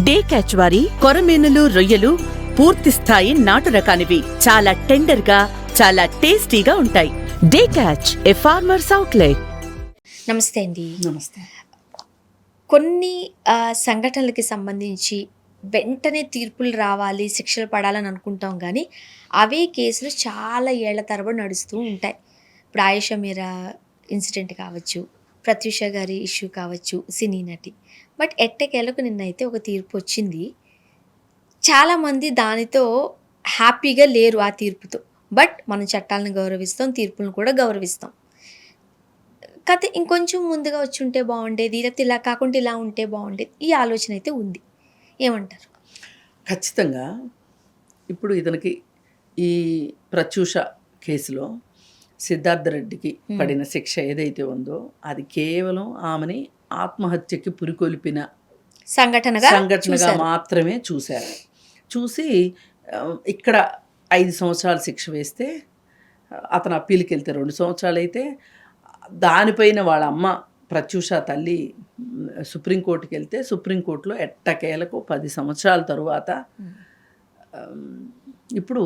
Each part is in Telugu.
డే క్యాచ్ వారి కొరమీనులు, రొయ్యలు పూర్తి స్థాయి నాటు రకానివి. చాలా టెండర్ గా, చాలా టేస్టీగా ఉంటాయి. డే క్యాచ్, ఏ ఫార్మర్స్ అవుట్లెట్. నమస్తే అండి. నమస్తే. కొన్ని సంఘటనలకి సంబంధించి వెంటనే తీర్పులు రావాలి, శిక్షలు పడాలని అనుకుంటాం కానీ అవే కేసులు చాలా ఏళ్ల తరబడి నడుస్తూ ఉంటాయి. ఇప్పుడు ఆయేషా మీరా ఇన్సిడెంట్ కావచ్చు, ప్రత్యూష గారి ఇష్యూ కావచ్చు, సినీ నటి. బట్ ఎట్టకేలకు నిన్నైతే ఒక తీర్పు వచ్చింది. చాలామంది దానితో హ్యాపీగా లేరు ఆ తీర్పుతో. బట్ మనం చట్టాలను గౌరవిస్తాం, తీర్పులను కూడా గౌరవిస్తాం. కథ ఇంకొంచెం ముందుగా వచ్చి ఉంటే బాగుండేది, లేకపోతే ఇలా కాకుండా ఇలా ఉంటే బాగుండేది, ఈ ఆలోచన అయితే ఉంది. ఏమంటారు? ఖచ్చితంగా ఇప్పుడు ఇతనికి ఈ ప్రత్యూష కేసులో సిద్ధార్థ రెడ్డికి పడిన శిక్ష ఏదైతే ఉందో అది కేవలం ఆమెని ఆత్మహత్యకి పురికొల్పిన సంఘటనగా మాత్రమే చూశారు. చూసి ఇక్కడ 5 సంవత్సరాలు శిక్ష వేస్తే అతను అప్పీల్కి వెళ్తే 2 సంవత్సరాలు అయితే దానిపైన వాళ్ళ అమ్మ ప్రత్యూష తల్లి సుప్రీంకోర్టుకి వెళ్తే సుప్రీంకోర్టులో ఎట్టకేలకు 10 సంవత్సరాల తరువాత ఇప్పుడు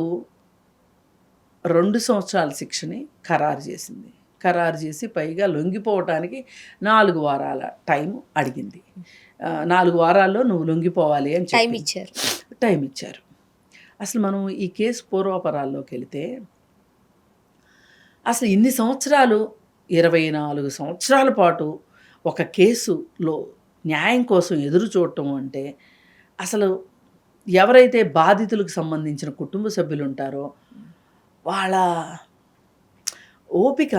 2 సంవత్సరాల శిక్షని ఖరారు చేసింది. ఖరారు చేసి పైగా లొంగిపోవటానికి 4 వారాల టైం అడిగింది. 4 వారాల్లో నువ్వు లొంగిపోవాలి అని టైం ఇచ్చారు. అసలు మనం ఈ కేసు పూర్వాపరాల్లోకి వెళితే అసలు ఇన్ని సంవత్సరాలు 24 సంవత్సరాల పాటు ఒక కేసులో న్యాయం కోసం ఎదురు చూడటం అంటే అసలు ఎవరైతే బాధితులకు సంబంధించిన కుటుంబ సభ్యులు ఉంటారో వాళ్ళ ఓపిక,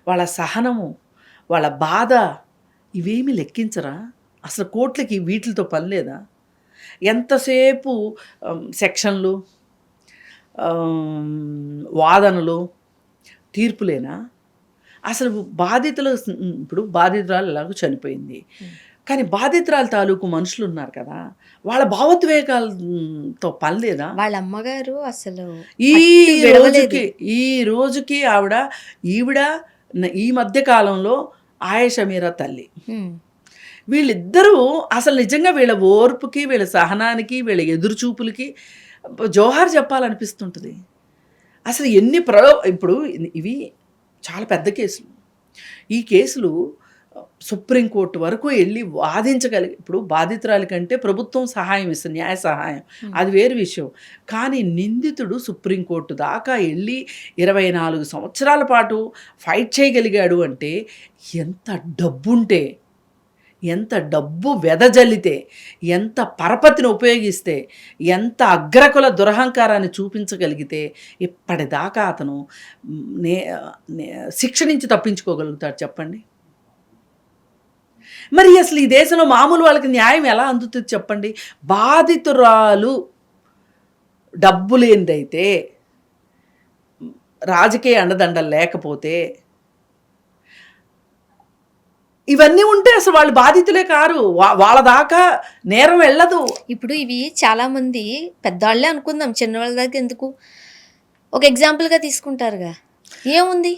వాళ్ళ సహనము, వాళ్ళ బాధ ఇవేమీ లెక్కించరా? అసలు కోర్టులకి వీటితో పని లేదా? ఎంతసేపు సెక్షన్లు, వాదనలు, తీర్పులేనా? అసలు బాధితులు ఇప్పుడు బాధితురాలు ఎలాగో చనిపోయింది, కానీ బాధితురాలు తాలూకు మనుషులు ఉన్నారు కదా, వాళ్ళ భావోద్వేగాలతో పని లేదా? వాళ్ళ అమ్మగారు అసలు ఈ రోజుకి ఈవిడ ఈ మధ్య కాలంలో ఆయేషా మీరా తల్లి, వీళ్ళిద్దరూ అసలు నిజంగా వీళ్ళ ఓర్పుకి, వీళ్ళ సహనానికి, వీళ్ళ ఎదురుచూపులకి జోహార్ చెప్పాలనిపిస్తుంటుంది. అసలు ఇప్పుడు ఇవి చాలా పెద్ద కేసులు. ఈ కేసులు సుప్రీంకోర్టు వరకు వెళ్ళి వాదించగలిగి, ఇప్పుడు బాధితురాలి కంటే ప్రభుత్వం సహాయం ఇస్తుంది, న్యాయ సహాయం, అది వేరు విషయం. కానీ నిందితుడు సుప్రీంకోర్టు దాకా వెళ్ళి 24 సంవత్సరాల పాటు ఫైట్ చేయగలిగాడు అంటే ఎంత డబ్బుంటే, ఎంత డబ్బు వెదజల్లితే, ఎంత పరపతిని ఉపయోగిస్తే, ఎంత అగ్రకుల దురహంకారాన్ని చూపించగలిగితే ఇప్పటిదాకా అతను శిక్ష నుంచి తప్పించుకోగలుగుతాడు చెప్పండి? మరి అసలు ఈ దేశంలో మామూలు వాళ్ళకి న్యాయం ఎలా అందుతుంది చెప్పండి? బాధితురాలు డబ్బు లేనిదైతే, రాజకీయ అండదండలు లేకపోతే, ఇవన్నీ ఉంటే అసలు వాళ్ళు బాధితులే కారు, వాళ్ళ దాకా నేరం వెళ్ళదు. ఇప్పుడు ఇవి చాలామంది పెద్దవాళ్ళే అనుకుందాం, చిన్నవాళ్ళ దగ్గర ఎందుకు, ఒక ఎగ్జాంపుల్గా తీసుకుంటారుగా. ఏముంది,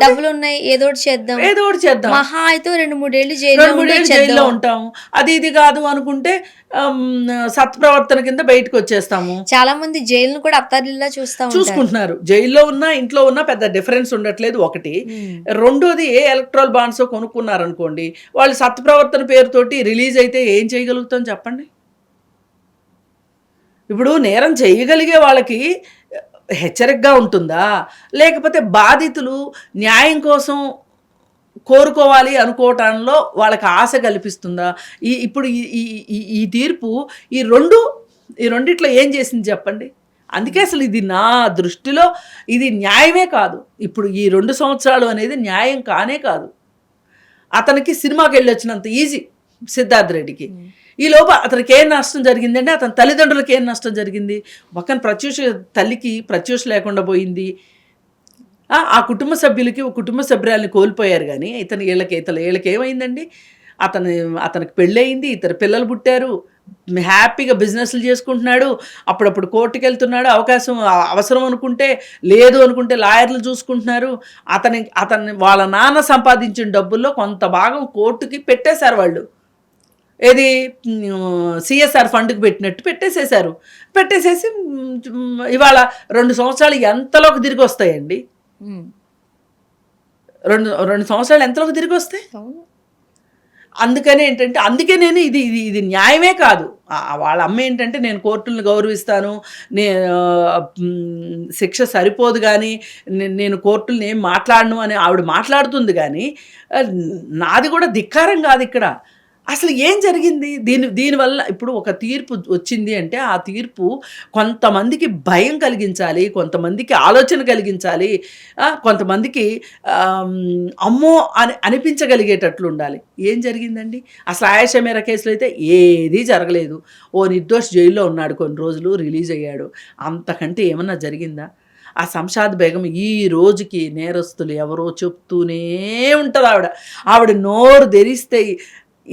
డబ్బులు ఉన్నాయి, ఏదోటి చేద్దాం, మహా అయితే 2-3 ఏళ్ళు జైల్లో ఉంటాం, అది ఇది కాదు అనుకుంటే సత్ప్రవర్తన కింద బయటకు వచ్చేస్తాము. చాలా మంది జైలును కూడా అత్తారిల్లా చూసుకుంటున్నారు. జైల్లో ఉన్నా ఇంట్లో ఉన్నా పెద్ద డిఫరెన్స్ ఉండట్లేదు ఒకటి. రెండోది, ఏ ఎలక్ట్రల్ బాండ్స్ కొనుక్కున్నారనుకోండి, వాళ్ళు సత్ప్రవర్తన పేరుతోటి రిలీజ్ అయితే ఏం చేయగలుగుతాం చెప్పండి? ఇప్పుడు నేరం చేయగలిగే వాళ్ళకి హెచ్చరికగా ఉంటుందా, లేకపోతే బాధితులు న్యాయం కోసం కోరుకోవాలి అనుకోవటంలో వాళ్ళకి ఆశ కల్పిస్తుందా? ఇప్పుడు ఈ తీర్పు ఈ రెండిట్లో ఏం చేసింది చెప్పండి? అందుకే అసలు ఇది నా దృష్టిలో ఇది న్యాయమే కాదు. ఇప్పుడు ఈ 2 సంవత్సరాలు అనేది న్యాయం కానే కాదు. అతనికి సినిమాకి వెళ్ళి వచ్చినంత ఈజీ సిద్ధార్థ రెడ్డికి. ఈ లోపల అతనికి ఏం నష్టం జరిగిందంటే అతని తల్లిదండ్రులకి ఏం నష్టం జరిగింది? పక్కన ప్రత్యూష తల్లికి ప్రత్యూష లేకుండా పోయింది, ఆ కుటుంబ సభ్యురాలని కోల్పోయారు. కానీ వీళ్ళకి ఏమైందండి? అతనికి పెళ్ళయింది, 2 పిల్లలు పుట్టారు, హ్యాపీగా బిజినెస్లు చేసుకుంటున్నాడు, అప్పుడప్పుడు కోర్టుకు వెళ్తున్నాడు, అవసరం అనుకుంటే, లేదు అనుకుంటే లాయర్లు చూసుకుంటున్నారు. అతన్ని వాళ్ళ నాన్న సంపాదించిన డబ్బుల్లో కొంత భాగం కోర్టుకి పెట్టేశారు వాళ్ళు. ఏది సిఎస్ఆర్ ఫండ్కి పెట్టినట్టు పెట్టేసేసి ఇవాళ 2 సంవత్సరాలు ఎంతలోకి తిరిగి వస్తాయండి? ఉమ్. 2 సంవత్సరాలు ఎంతలోకి తిరిగి వస్తాయి? అవును. అందుకే నేను ఇది న్యాయమే కాదు. వాళ్ళ అమ్మ ఏంటంటే నేను కోర్టులను గౌరవిస్తాను, శిక్ష సరిపోదు కానీ నేను కోర్టులను ఏం మాట్లాడను అని ఆవిడ మాట్లాడుతుంది. కానీ నాది కూడా ధిక్కారం కాదు ఇక్కడ. అసలు ఏం జరిగింది దీనివల్ల? ఇప్పుడు ఒక తీర్పు వచ్చింది అంటే ఆ తీర్పు కొంతమందికి భయం కలిగించాలి, కొంతమందికి ఆలోచన కలిగించాలి, కొంతమందికి అమ్మో అని అనిపించగలిగేటట్లు ఉండాలి. ఏం జరిగిందండి? అసలు ఆయేషా మీరా కేసులో అయితే ఏదీ జరగలేదు. ఓ నిర్దోష్ జైల్లో ఉన్నాడు, కొన్ని రోజులు రిలీజ్ అయ్యాడు. అంతకంటే ఏమన్నా జరిగిందా? ఆ శంషాద్ బేగం ఈ రోజుకి నేరస్తులు ఎవరో చెప్తూనే ఉంటుంది. ఆవిడ నోరు తెరిస్తే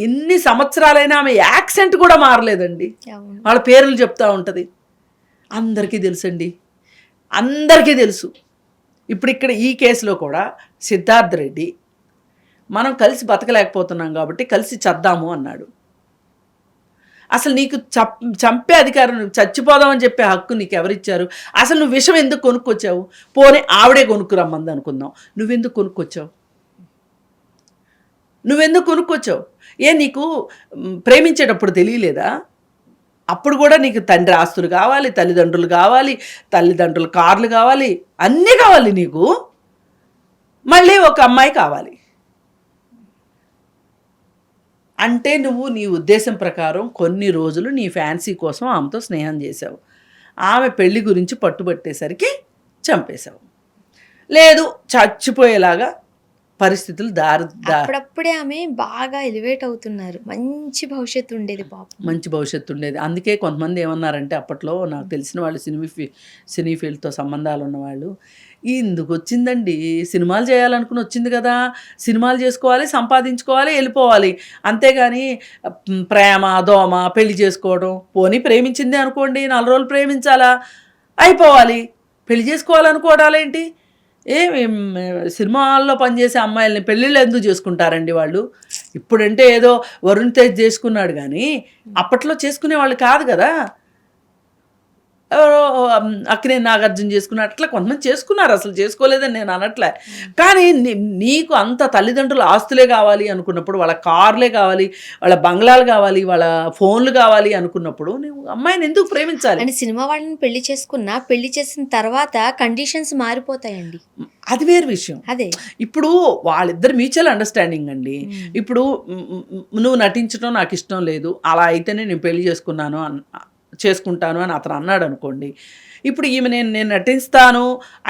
ఇన్ని సంవత్సరాలైనా ఆమె యాక్సెంట్ కూడా మారలేదండి. వాళ్ళ పేర్లు చెప్తూ ఉంటుంది. అందరికీ తెలుసండి, అందరికీ తెలుసు. ఇప్పుడు ఇక్కడ ఈ కేసులో కూడా సిద్ధార్థ్ రెడ్డి మనం కలిసి బతకలేకపోతున్నాం కాబట్టి కలిసి చద్దాము అన్నాడు. అసలు నీకు చంపే అధికారం, చచ్చిపోదామని చెప్పే హక్కు నీకు ఎవరిచ్చారు? అసలు నువ్వు విషం ఎందుకు కొనుక్కొచ్చావు? పోనీ ఆవిడే కొనుక్కురమ్మంది అనుకుందాం, నువ్వెందుకు కొనుక్కొచ్చావు? నీకు ప్రేమించేటప్పుడు తెలియలేదా? అప్పుడు కూడా నీకు తండ్రి ఆస్తులు కావాలి, తల్లిదండ్రులు కావాలి, తల్లిదండ్రుల కార్లు కావాలి, అన్నీ కావాలి నీకు. మళ్ళీ ఒక అమ్మాయి కావాలి అంటే నువ్వు నీ ఉద్దేశం ప్రకారం కొన్ని రోజులు నీ ఫ్యాన్సీ కోసం ఆమెతో స్నేహం చేసావు. ఆమె పెళ్లి గురించి పట్టుబట్టేసరికి చంపేశావు. లేదు, చచ్చిపోయేలాగా పరిస్థితులు అప్పుడప్పుడే ఆమె బాగా ఎలివేట్ అవుతున్నారు. మంచి భవిష్యత్తు ఉండేది, పాపం మంచి భవిష్యత్తు ఉండేది. అందుకే కొంతమంది ఏమన్నారంటే, అప్పట్లో నాకు తెలిసిన వాళ్ళు సినీ ఫీల్డ్తో సంబంధాలు ఉన్నవాళ్ళు, ఎందుకు వచ్చిందండి, సినిమాలు చేయాలనుకుని వచ్చింది కదా, సినిమాలు చేసుకోవాలి, సంపాదించుకోవాలి, వెళ్ళిపోవాలి, అంతేగాని ప్రేమ దోమ పెళ్లి చేసుకోవడం. పోనీ ప్రేమించింది అనుకోండి, 4 రోజులు ప్రేమించాలా, అయిపోవాలి. పెళ్లి చేసుకోవాలనుకోవడాలేంటి? సినిమాల్లో పనిచేసే అమ్మాయిల్ని పెళ్ళిళ్ళు ఎందుకు చేసుకుంటారండి వాళ్ళు? ఇప్పుడంటే ఏదో వరుణ్ తేజ్ చేసుకున్నాడు, కానీ అప్పట్లో చేసుకునే వాళ్ళు కాదు కదా. అక్కినే నాగార్జున చేసుకున్నారు, అట్లా కొంతమంది చేసుకున్నారు, అసలు చేసుకోలేదని నేను అనట్లే. కానీ నీకు అంత తల్లిదండ్రుల ఆస్తులే కావాలి అనుకున్నప్పుడు, వాళ్ళ కార్లే కావాలి, వాళ్ళ బంగ్లాలు కావాలి, వాళ్ళ ఫోన్లు కావాలి అనుకున్నప్పుడు నువ్వు అమ్మాయిని ఎందుకు ప్రేమించాలి? అంటే సినిమా వాళ్ళని పెళ్లి చేసుకున్నా, పెళ్లి చేసిన తర్వాత కండిషన్స్ మారిపోతాయండి, అది వేరు విషయం. అదే ఇప్పుడు వాళ్ళిద్దరు మ్యూచువల్ అండర్స్టాండింగ్ అండి. ఇప్పుడు నువ్వు నటించడం నాకు ఇష్టం లేదు, అలా అయితేనే నేను పెళ్లి చేసుకుంటాను అని అతను అన్నాడు అనుకోండి. ఇప్పుడు ఈమె నేను నటిస్తాను,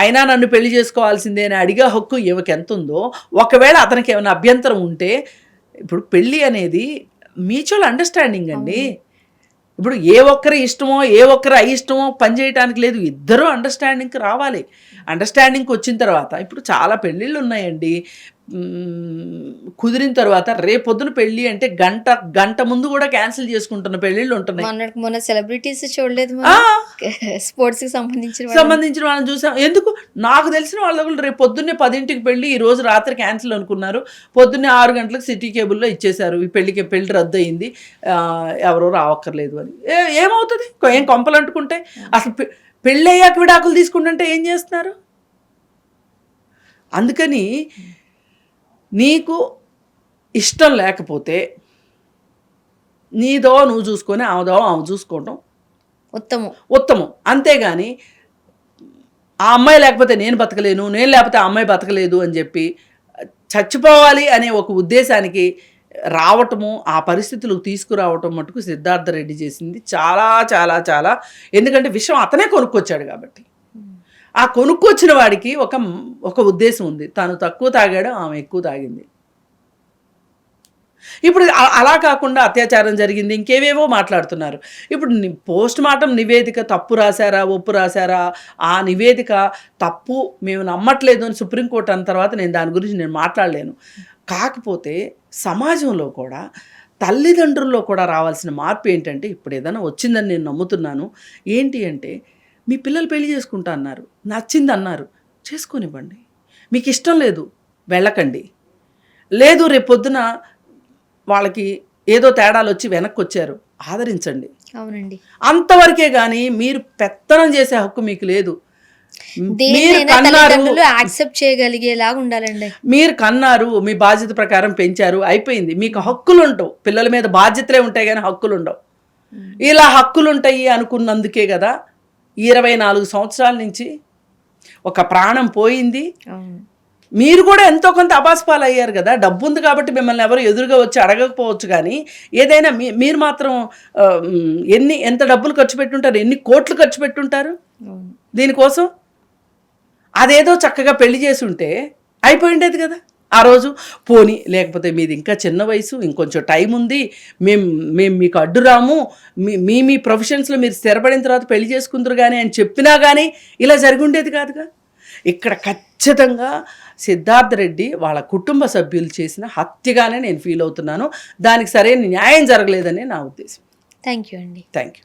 అయినా నన్ను పెళ్లి చేసుకోవాల్సిందే అని అడిగే హక్కు ఈమెకి ఎంత ఉందో, ఒకవేళ అతనికి ఏమైనా అభ్యంతరం ఉంటే, ఇప్పుడు పెళ్ళి అనేది మ్యూచువల్ అండర్స్టాండింగ్ అండి. ఇప్పుడు ఏ ఒక్కరి ఇష్టమో ఏ ఒక్కరి అయిష్టమో పనిచేయటానికి లేదు, ఇద్దరూ అండర్స్టాండింగ్కి రావాలి. అండర్స్టాండింగ్కి వచ్చిన తర్వాత ఇప్పుడు చాలా పెళ్ళిళ్ళు ఉన్నాయండి. కుదిరిన తర్వాత రేపొద్దున పెళ్ళి అంటే గంట ముందు కూడా క్యాన్సిల్ చేసుకుంటున్న పెళ్ళిళ్ళు ఉంటున్నాయి. మొన్న సెలబ్రిటీస్ చూడలేదు, స్పోర్ట్స్కి సంబంధించిన వాళ్ళని చూసాం. ఎందుకు? నాకు తెలిసిన వాళ్ళ దగ్గర రేపు పొద్దున్నే 10ంటికి పెళ్ళి, ఈ రోజు రాత్రి క్యాన్సిల్ అనుకున్నారు, పొద్దున్నే 6 గంటలకు సిటీ కేబుల్లో ఇచ్చేశారు, ఈ పెళ్లి రద్దు అయింది, ఎవరో రావక్కర్లేదు అని. ఏమవుతుంది? ఏం కొంపలు అంటుకుంటే? అసలు పెళ్ళి అయ్యాక విడాకులు తీసుకుంటుంటే ఏం చేస్తున్నారు? అందుకని నీకు ఇష్టం లేకపోతే నీదో నువ్వు చూసుకొని ఆమెదో ఆమె చూసుకోవడం ఉత్తమం. అంతేగాని ఆ అమ్మాయి లేకపోతే నేను బతకలేను, నేను లేకపోతే ఆ అమ్మాయి బతకలేదు అని చెప్పి చచ్చిపోవాలి అనే ఒక ఉద్దేశానికి రావటము, ఆ పరిస్థితులకు తీసుకురావటం మటుకు సిద్ధార్థ రెడ్డి చేసింది చాలా చాలా చాలా. ఎందుకంటే విషయం అతనే కొనుక్కొచ్చాడు కాబట్టి. ఆ కొనుక్కొచ్చిన వాడికి ఒక ఉద్దేశం ఉంది, తను తక్కువ తాగాడు, ఆమె ఎక్కువ తాగింది. ఇప్పుడు అలా కాకుండా అత్యాచారం జరిగింది, ఇంకేవేవో మాట్లాడుతున్నారు. ఇప్పుడు పోస్ట్ మార్టం నివేదిక తప్పు రాశారా ఒప్పు రాశారా, ఆ నివేదిక తప్పు, మేము నమ్మట్లేదు అని సుప్రీంకోర్టు అన్న తర్వాత నేను దాని గురించి నేను మాట్లాడలేను. కాకపోతే సమాజంలో కూడా తల్లిదండ్రుల్లో కూడా రావాల్సిన మార్పు ఏంటంటే, ఇప్పుడు ఏదైనా వచ్చిందని నేను నమ్ముతున్నాను. ఏంటి అంటే, మీ పిల్లలు పెళ్లి చేసుకుంటా అన్నారు, నచ్చింది అన్నారు, చేసుకోనివ్వండి. మీకు ఇష్టం లేదు వెళ్ళకండి. లేదు రేపు పొద్దున వాళ్ళకి ఏదో తేడాలు వచ్చి వెనక్కి వచ్చారు, ఆదరించండి. అవునండి. అంతవరకే కానీ మీరు పెత్తనం చేసే హక్కు మీకు లేదు. మీరు దేన్నైనా కన్నారు, తల్లిదండ్రులు యాక్సెప్ట్ చేయగలిగేలాగా ఉండాలండి. మీరు కన్నారు, మీ బాధ్యత ప్రకారం పెంచారు, అయిపోయింది. మీకు హక్కులు ఉండవు, పిల్లల మీద బాధ్యతలే ఉంటాయి కానీ హక్కులు ఉండవు. ఇలా హక్కులు ఉంటాయి అనుకున్నందుకే కదా 24 సంవత్సరాల నుంచి ఒక ప్రాణం పోయింది. అవును. మీరు కూడా ఎంతో కొంత అబాస్పాలు అయ్యారు కదా. డబ్బు ఉంది కాబట్టి మిమ్మల్ని ఎవరు ఎదురుగా వచ్చి అడగకపోవచ్చు, కానీ ఏదైనా మీరు మాత్రం ఎంత డబ్బులు ఖర్చు పెట్టుంటారు, ఎన్ని కోట్లు ఖర్చు పెట్టుంటారు అవును. దీనికోసం. అదేదో చక్కగా పెళ్లి చేసి ఉంటే అయిపోయిండేది కదా ఆ రోజు. పోనీ లేకపోతే మీది ఇంకా చిన్న వయసు, ఇంకొంచెం టైం ఉంది, మేము మీకు అడ్డు రాము, మీ ప్రొఫెషన్స్లో మీరు స్థిరపడిన తర్వాత పెళ్లి చేసుకుందరు కానీ అని చెప్పినా కానీ ఇలా జరిగి ఉండేది కాదుగా. ఇక్కడ ఖచ్చితంగా సిద్ధార్థ రెడ్డి వాళ్ళ కుటుంబ సభ్యులు చేసిన హత్యగానే నేను ఫీల్ అవుతున్నాను. దానికి సరైన న్యాయం జరగలేదని నా ఉద్దేశం. థ్యాంక్ యూ అండి. Thank you.